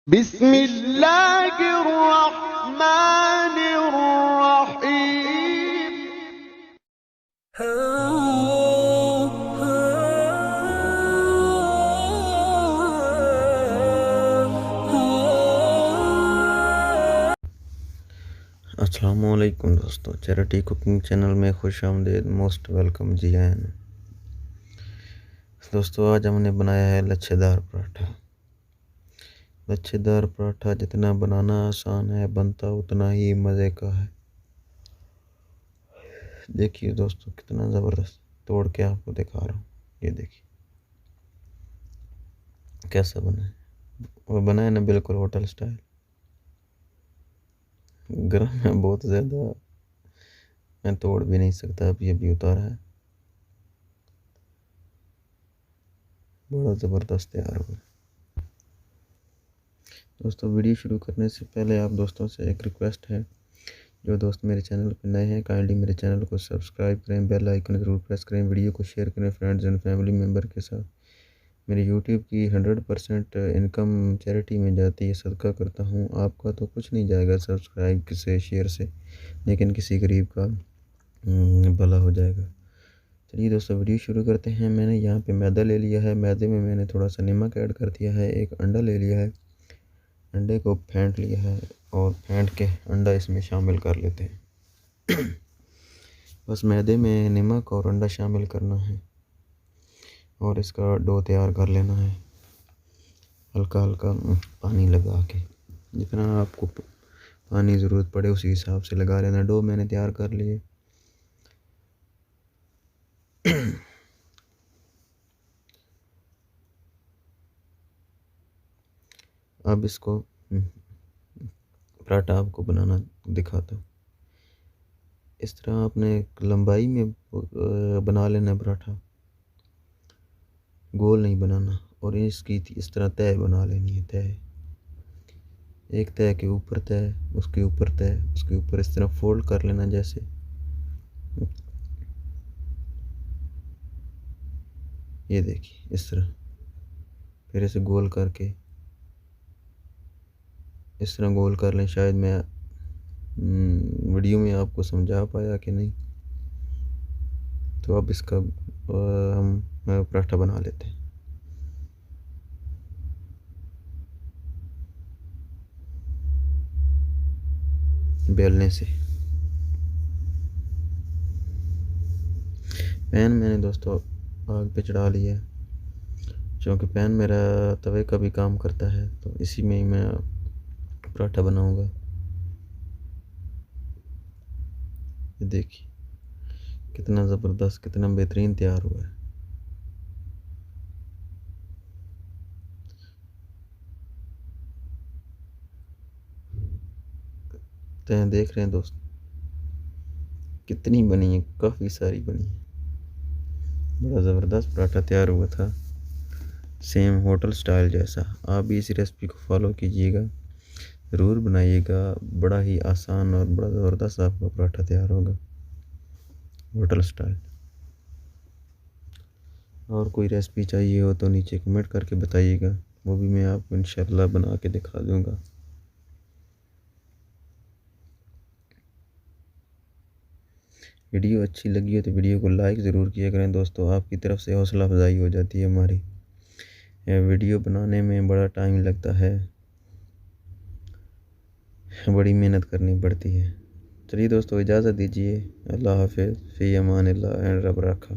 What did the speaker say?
बिस्मिल्लाहिर्रहमानिर्रहीम। अस्सलामुअलैकुम दोस्तों, चैरिटी कुकिंग चैनल में खुश आमदीद, मोस्ट वेलकम जी आयन। दोस्तों आज हमने बनाया है लच्छेदार पराठा। लच्छेदार पराठा जितना बनाना आसान है, बनता उतना ही मज़े का है। देखिए दोस्तों कितना ज़बरदस्त तोड़ के आपको दिखा रहा हूँ। ये देखिए कैसा बना है। वो बना है ना बिल्कुल होटल स्टाइल। गर्म है बहुत ज़्यादा, मैं तोड़ भी नहीं सकता, अभी उतारा है। बड़ा ज़बरदस्त तैयार हुआ। दोस्तों वीडियो शुरू करने से पहले आप दोस्तों से एक रिक्वेस्ट है, जो दोस्त मेरे चैनल पर नए हैं काइंडली मेरे चैनल को सब्सक्राइब करें, बेल आइकन ज़रूर प्रेस करें, वीडियो को शेयर करें फ्रेंड्स एंड फैमिली मेम्बर के साथ। मेरी यूट्यूब की 100% इनकम चैरिटी में जाती है, सदका करता हूँ। आपका तो कुछ नहीं जाएगा सब्सक्राइब से, शेयर से, लेकिन किसी गरीब का भला हो जाएगा। चलिए दोस्तों वीडियो शुरू करते हैं। मैंने यहाँ पे मैदा ले लिया है, मैदे में मैंने थोड़ा सा नमक ऐड कर दिया है, एक अंडा ले लिया है, अंडे को फेंट लिया है और फेंट के अंडा इसमें शामिल कर लेते हैं। बस मैदे में नमक और अंडा शामिल करना है और इसका डो तैयार कर लेना है, हल्का हल्का पानी लगा के। जितना आपको पानी ज़रूरत पड़े उसी हिसाब से लगा लेना। डो मैंने तैयार कर लिए। अब इसको पराठा आपको बनाना दिखाता हूँ। इस तरह आपने लंबाई में बना लेना पराठा, गोल नहीं बनाना। और इसकी इस तरह तय बना लेनी है। तय, एक तय के ऊपर तय, उसके ऊपर तय, उसके ऊपर इस तरह फोल्ड कर लेना जैसे। ये देखिए इस तरह, फिर इसे गोल करके इस तरह गोल कर लें। शायद मैं वीडियो में आपको समझा पाया कि नहीं। तो अब इसका हम पराठा बना लेते हैं। बेलने से। पैन मैंने दोस्तों आग पे चढ़ा लिया है, क्योंकि पैन मेरा तवे का भी काम करता है, तो इसी में ही मैं पराठा बनाऊंगा। ये देखिए कितना ज़बरदस्त, कितना बेहतरीन तैयार हुआ है। तो देख रहे हैं दोस्त कितनी बनी है, काफ़ी सारी बनी है। बड़ा ज़बरदस्त पराठा तैयार हुआ था, सेम होटल स्टाइल जैसा। आप भी इसी रेसिपी को फॉलो कीजिएगा, ज़रूर बनाइएगा। बड़ा ही आसान और बड़ा ज़बरदस्त आपका पराठा तैयार होगा होटल स्टाइल। और कोई रेसिपी चाहिए हो तो नीचे कमेंट करके बताइएगा, वो भी मैं आपको इंशाल्लाह बना के दिखा दूँगा। वीडियो अच्छी लगी हो तो वीडियो को लाइक ज़रूर किया करें दोस्तों, आपकी तरफ से हौसला अफजाई हो जाती है हमारी। वीडियो बनाने में बड़ा टाइम लगता है, बड़ी मेहनत करनी पड़ती है। चलिए दोस्तों इजाज़त दीजिए। अल्लाह हाफ़िज़, फ़ी अमान अल्लाह एंड रब रखा।